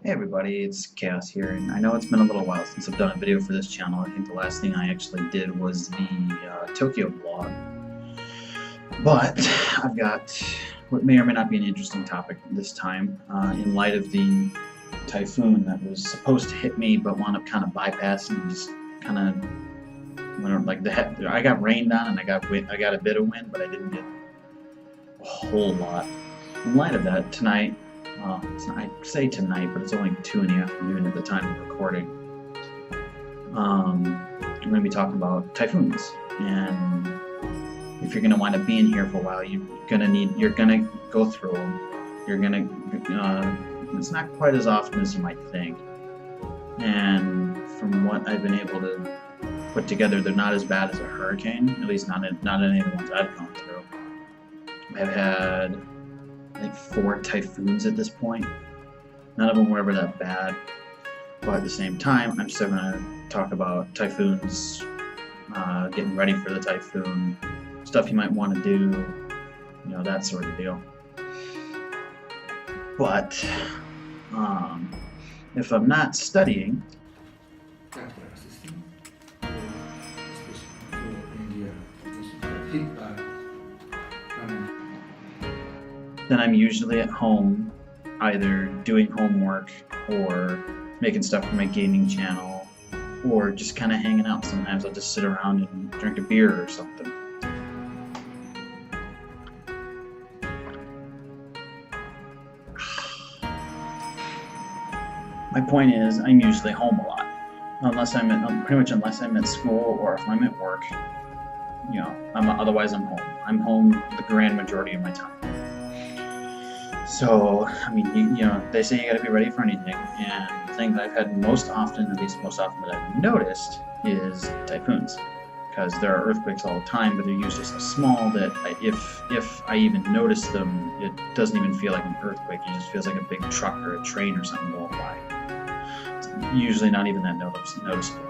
Hey everybody, it's Chaos here, and I know it's been a little while since I've done a video for this channel. I think the last thing I actually did was the Tokyo vlog. But I've got what may or may not be an interesting topic this time, in light of the typhoon that was supposed to hit me but wound up kind of bypassing and just kind of went like I got rained on and I got a bit of wind, but I didn't get a whole lot. In light of that, tonight, I say tonight, but it's only 2 in the afternoon at the time of recording. I'm going to be talking about typhoons, and if you're going to wind up being here for a while, you're going to go through them. You're going to, it's not quite as often as you might think. And from what I've been able to put together, they're not as bad as a hurricane, at least not any of the ones I've gone through. I've had like 4 typhoons at this point. None of them were ever that bad, but at the same time, I'm still going to talk about typhoons, getting ready for the typhoon, stuff you might want to do, that sort of deal. But if I'm not studying, then I'm usually at home, either doing homework or making stuff for my gaming channel, or just kind of hanging out. Sometimes I'll just sit around and drink a beer or something. My point is, I'm usually home a lot, unless I'm at school or if I'm at work. Otherwise I'm home. I'm home the grand majority of my time. So, I mean, they say you got to be ready for anything, and the thing that I've had most often that I've noticed, is typhoons. Because there are earthquakes all the time, but they're usually so small that if I even notice them, it doesn't even feel like an earthquake. It just feels like a big truck or a train or something going by. It's usually not even that noticeable.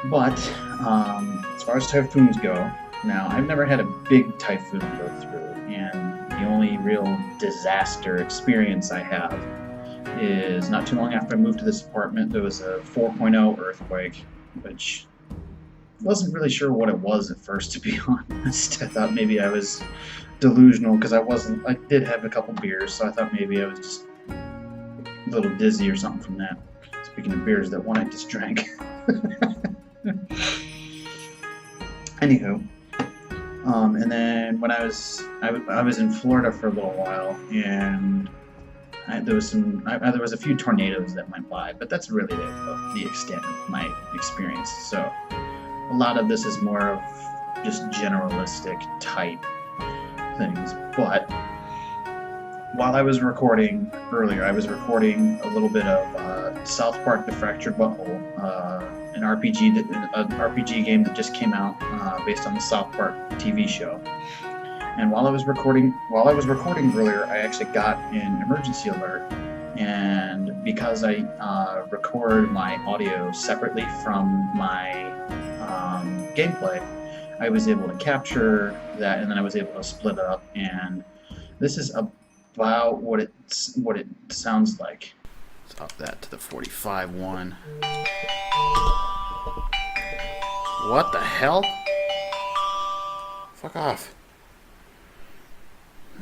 But as far as typhoons go, now I've never had a big typhoon go through, and the only real disaster experience I have is not too long after I moved to this apartment. There was a 4.0 earthquake, which wasn't really sure what it was at first, to be honest. I thought maybe I was delusional because I did have a couple beers, so I thought maybe I was just a little dizzy or something from that. Speaking of beers, that one I just drank. Anywho, and then when I was in Florida for a little while, and there was a few tornadoes that went by, but that's really the extent of my experience. So a lot of this is more of just generalistic type things. But while I was recording earlier, I was recording a little bit of South Park: The Fractured Butthole, an RPG game that just came out based on the South Park TV show. And while I was recording earlier, I actually got an emergency alert. And because I record my audio separately from my gameplay, I was able to capture that, and then I was able to split it up. And this is about what it sounds like. Let's up that to the 45 one. What the hell? Fuck off.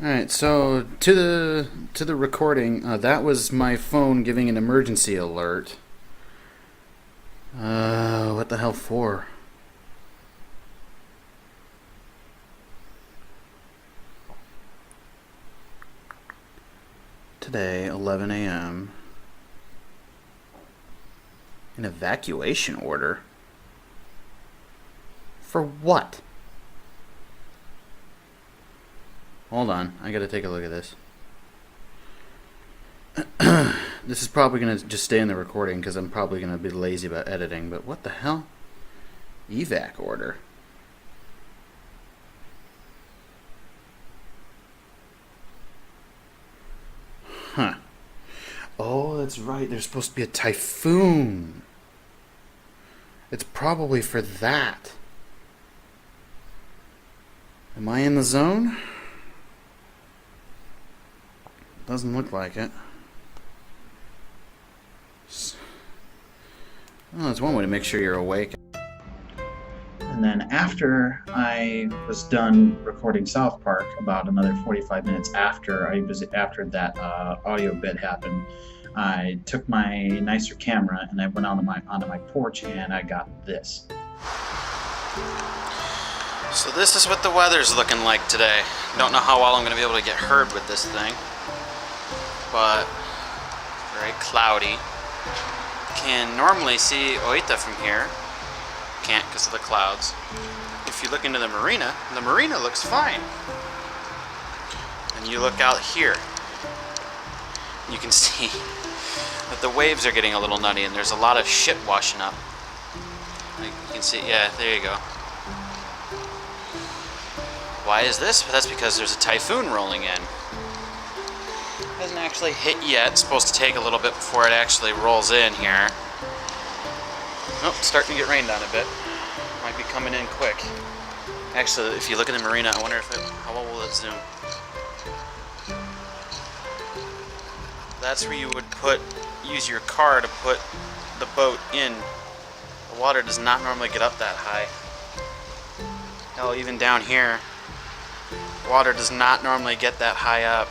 Alright, so to the recording, that was my phone giving an emergency alert. What the hell for? Today, 11 a.m. An evacuation order? For what? Hold on, I gotta take a look at this. This is probably gonna just stay in the recording because I'm probably gonna be lazy about editing, but what the hell? Evac order? Huh. Oh, that's right, there's supposed to be a typhoon. It's probably for that. Am I in the zone? Doesn't look like it. Well, that's one way to make sure you're awake. And then after I was done recording South Park, about another 45 minutes after that audio bit happened, I took my nicer camera and I went onto my porch and I got this. So this is what the weather's looking like today. Don't know how well I'm going to be able to get heard with this thing, but very cloudy. Can normally see Oita from here. Can't because of the clouds. If you look into the marina looks fine. And you look out here, you can see that the waves are getting a little nutty and there's a lot of shit washing up. Like you can see, yeah, there you go. Why is this? Well, that's because there's a typhoon rolling in. It hasn't actually hit yet. It's supposed to take a little bit before it actually rolls in here. Oh, it's starting to get rained on a bit. Might be coming in quick. Actually, if you look at the marina, I wonder how well will it zoom? That's where you would use your car to put the boat in. The water does not normally get up that high. Hell, even down here, water does not normally get that high up.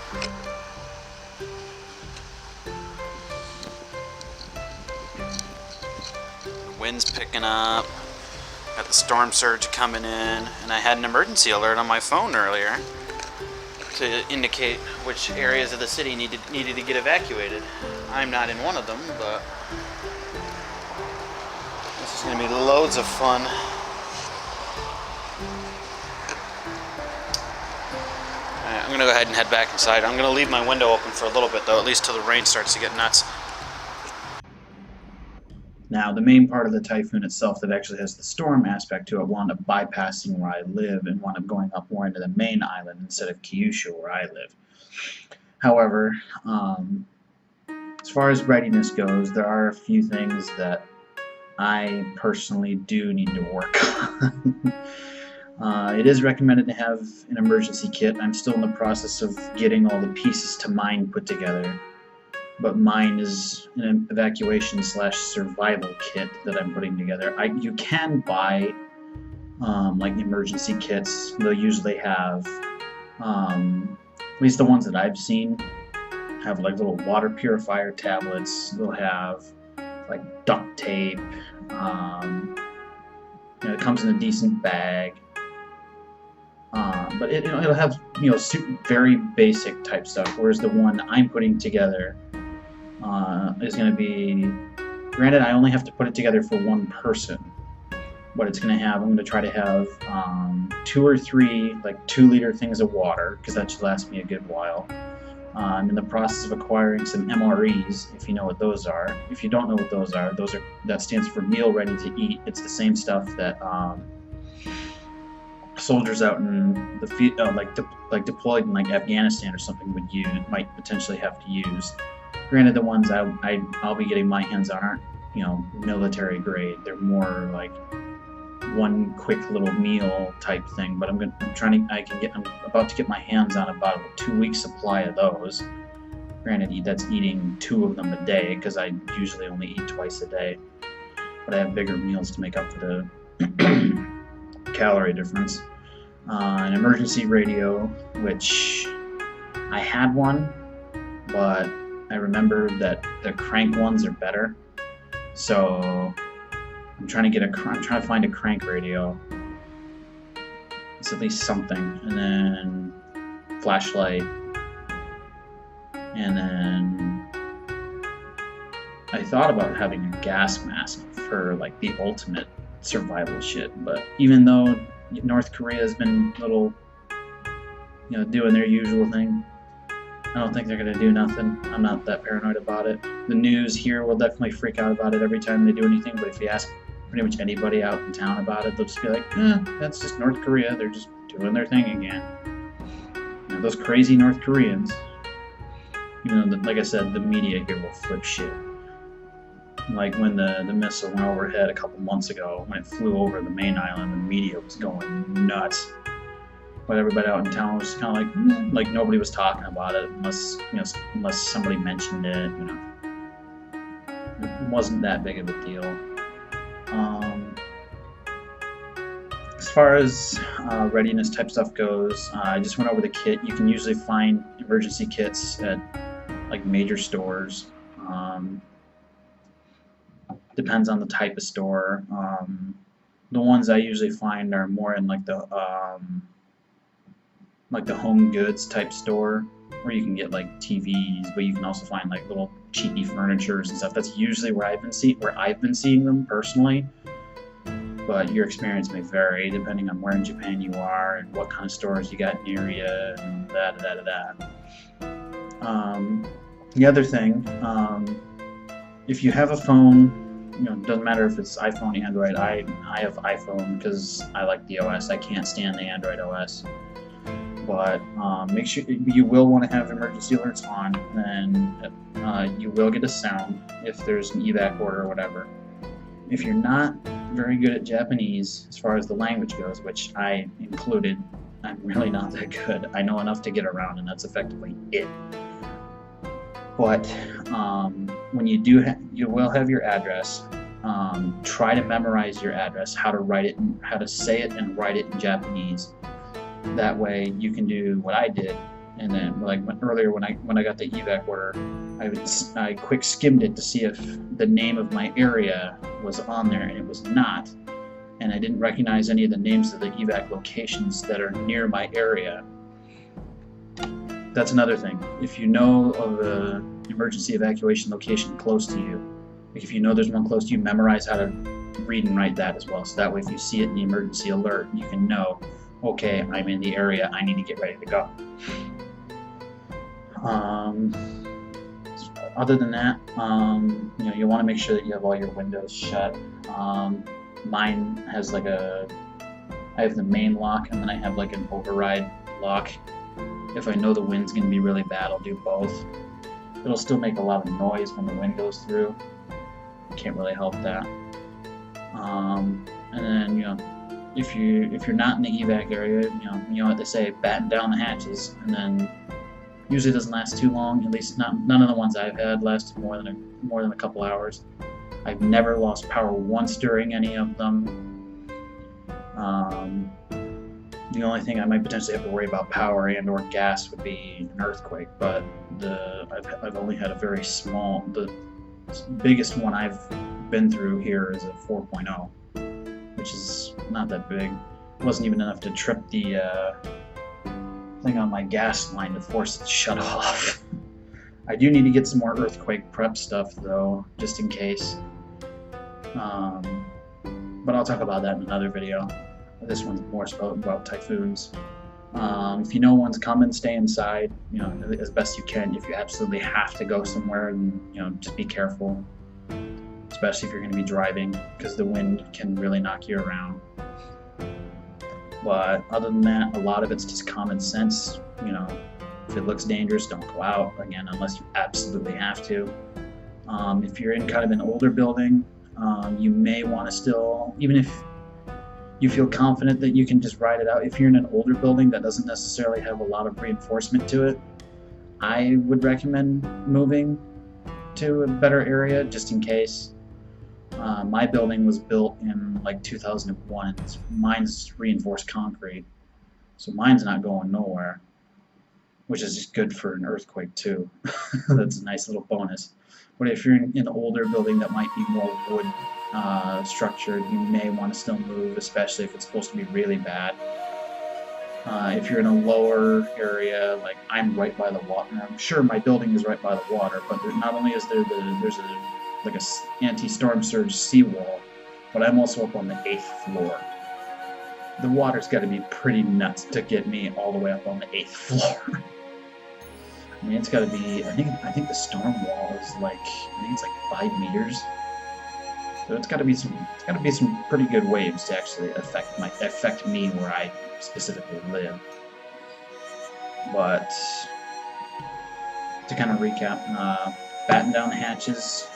Wind's picking up, got the storm surge coming in, and I had an emergency alert on my phone earlier to indicate which areas of the city needed to get evacuated. I'm not in one of them, but this is going to be loads of fun. Alright, I'm going to go ahead and head back inside. I'm going to leave my window open for a little bit though, at least till the rain starts to get nuts. Now, the main part of the typhoon itself that actually has the storm aspect to it wound up bypassing where I live and wound up going up more into the main island instead of Kyushu where I live. However, as far as readiness goes, there are a few things that I personally do need to work on. It is recommended to have an emergency kit. I'm still in the process of getting all the pieces to mine put together. But mine is an evacuation/survival kit that I'm putting together. You can buy like emergency kits. They'll usually have, at least the ones that I've seen, have like little water purifier tablets. They'll have like duct tape. It comes in a decent bag. But it'll have very basic type stuff. Whereas the one I'm putting together is going to be, granted I only have to put it together for one person, but it's going to have, I'm going to try to have 2 or 3 like 2-liter things of water, because that should last me a good while. I'm in the process of acquiring some MREs, if you know what those are. If you don't know what those are, that stands for meal ready to eat. It's the same stuff that soldiers out in the field, like deployed in like Afghanistan or something might potentially have to use. Granted, the ones I'll be getting my hands on aren't, military grade. They're more like one quick little meal type thing. But I'm about to get my hands on about a 2-week supply of those. Granted, that's eating 2 of them a day because I usually only eat twice a day. But I have bigger meals to make up for the calorie difference. An emergency radio, which I had one, but I remember that the crank ones are better, so I'm trying to find a crank radio. It's at least something, and then flashlight, and then I thought about having a gas mask for like the ultimate survival shit. But even though North Korea has been doing their usual thing, I don't think they're going to do nothing. I'm not that paranoid about it. The news here will definitely freak out about it every time they do anything, but if you ask pretty much anybody out in town about it, they'll just be like, that's just North Korea. They're just doing their thing again. Those crazy North Koreans. Even though, like I said, the media here will flip shit. Like when the missile went overhead a couple months ago, when it flew over the main island, the media was going nuts. But everybody out in town was kind of like nobody was talking about it unless somebody mentioned it. It wasn't that big of a deal. As far as readiness type stuff goes, I just went over the kit. You can usually find emergency kits at like major stores. Depends on the type of store. The ones I usually find are more in like the home goods type store, where you can get like TVs, but you can also find like little cheapy furnitures and stuff. That's usually where I've been seeing them personally. But your experience may vary depending on where in Japan you are and what kind of stores you got near you and that. The other thing, if you have a phone, it doesn't matter if it's iPhone, Android. I have iPhone because I like the OS. I can't stand the Android OS. But make sure you will want to have emergency alerts on, and you will get a sound if there's an evac order or whatever. If you're not very good at Japanese as far as the language goes, which I included, I'm really not that good. I know enough to get around, and that's effectively it. But when you do, you will have your address. Try to memorize your address, how to write it, how to say it and write it in Japanese. That way you can do what I did, and then earlier when I got the evac order, I quick skimmed it to see if the name of my area was on there, and it was not. And I didn't recognize any of the names of the evac locations that are near my area. That's another thing. If you know of an emergency evacuation location close to you, like if you know there's one close to you, memorize how to read and write that as well. So that way if you see it in the emergency alert, you can know, okay, I'm in the area, I need to get ready to go. Other than that, you want to make sure that you have all your windows shut. Mine has I have the main lock, and then I have like an override lock. If I know the wind's going to be really bad, I'll do both. It'll still make a lot of noise when the wind goes through. Can't really help that. And then, if you're not in the evac area, you know what they say, batten down the hatches, and then usually doesn't last too long. At least none of the ones I've had lasted more than a couple hours. I've never lost power once during any of them. The only thing I might potentially have to worry about power and/or gas would be an earthquake, but I've only had a very small. The biggest one I've been through here is a 4.0, which is not that big. It wasn't even enough to trip the thing on my gas line to force it to shut off. I do need to get some more earthquake prep stuff though, just in case. But I'll talk about that in another video. This one's more about typhoons. If you know one's coming, stay inside, as best you can. If you absolutely have to go somewhere, then just be careful, especially if you're going to be driving, because the wind can really knock you around. But other than that, a lot of it's just common sense. If it looks dangerous, don't go out, again, unless you absolutely have to. If you're in kind of an older building, you may want to still, even if you feel confident that you can just ride it out. If you're in an older building that doesn't necessarily have a lot of reinforcement to it, I would recommend moving to a better area just in case. My building was built in like 2001. Mine's reinforced concrete, so mine's not going nowhere, which is just good for an earthquake too. That's a nice little bonus. But if you're in an older building that might be more wood structured, you may want to still move, especially if it's supposed to be really bad. If you're in a lower area, like I'm right by the water. I'm sure my building is right by the water, but not only is there's a anti-storm surge seawall, but I'm also up on the 8th floor. The water's got to be pretty nuts to get me all the way up on the 8th floor. I mean, it's got to be. I think the storm wall is it's like 5 meters. So it's got to be some pretty good waves to actually affect me where I specifically live. But to kind of recap, batten down the hatches.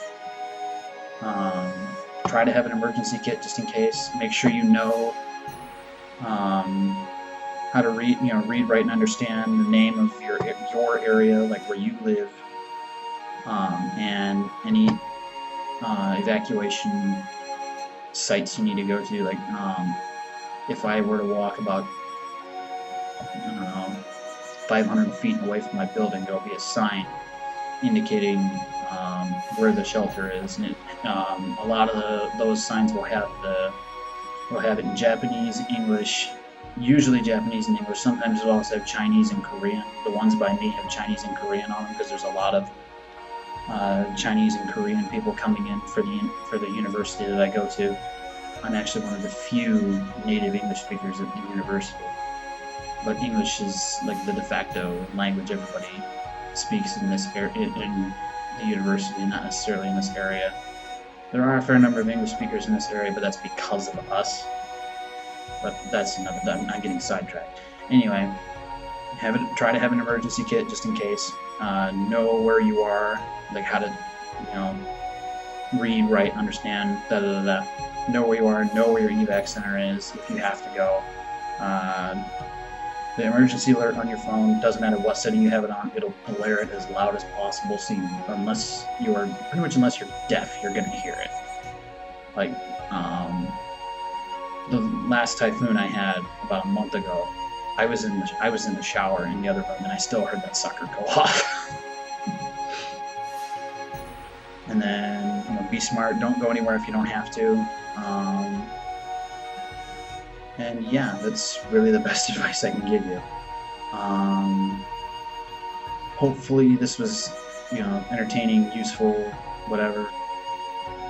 Try to have an emergency kit just in case. Make sure you know how to read, write, and understand the name of your area, like where you live, and any evacuation sites you need to go to. Like, if I were to walk about, I don't know, 500 feet away from my building, there'll be a sign indicating where the shelter is, and a lot of those signs will have it in Japanese, English, usually Japanese and English. Sometimes it'll also have Chinese and Korean. The ones by me have Chinese and Korean on them because there's a lot of Chinese and Korean people coming in for the university that I go to. I'm actually one of the few native English speakers at the university, but English is like the de facto language everybody speaks in this area, in the university, not necessarily in this area. There are a fair number of English speakers in this area, but that's because of us. But that's another. I'm getting sidetracked. Anyway, try to have an emergency kit just in case. Know where you are, like how to, read, write, understand, Know where you are. Know where your evac center is if you have to go. The emergency alert on your phone, doesn't matter what setting you have it on, it'll blare it as loud as possible. So unless you're deaf, you're gonna hear it. Like the last typhoon I had about a month ago, I was in the shower in the other room, and I still heard that sucker go off. And then be smart. Don't go anywhere if you don't have to. And yeah, that's really the best advice I can give you. Hopefully this was, entertaining, useful, whatever.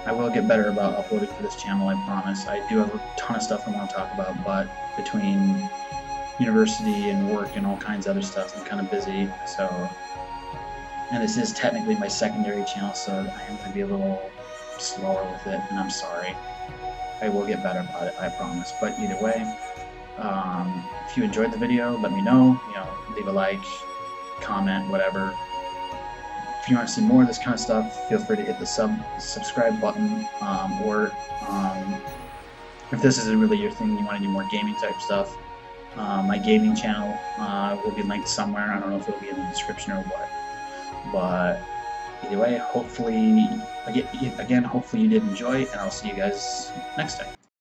I will get better about uploading for this channel, I promise. I do have a ton of stuff I want to talk about, but between university and work and all kinds of other stuff, I'm kind of busy. So, and this is technically my secondary channel, so I am going to be a little slower with it, and I'm sorry. I will get better about it, I promise. But either way, if you enjoyed the video, let me know. Leave a like, comment, whatever. If you want to see more of this kind of stuff, feel free to hit the subscribe button, or if this isn't really your thing, you want to do more gaming type stuff, my gaming channel will be linked somewhere. I don't know if it'll be in the description or what. But either way, hopefully you did enjoy, and I'll see you guys next time.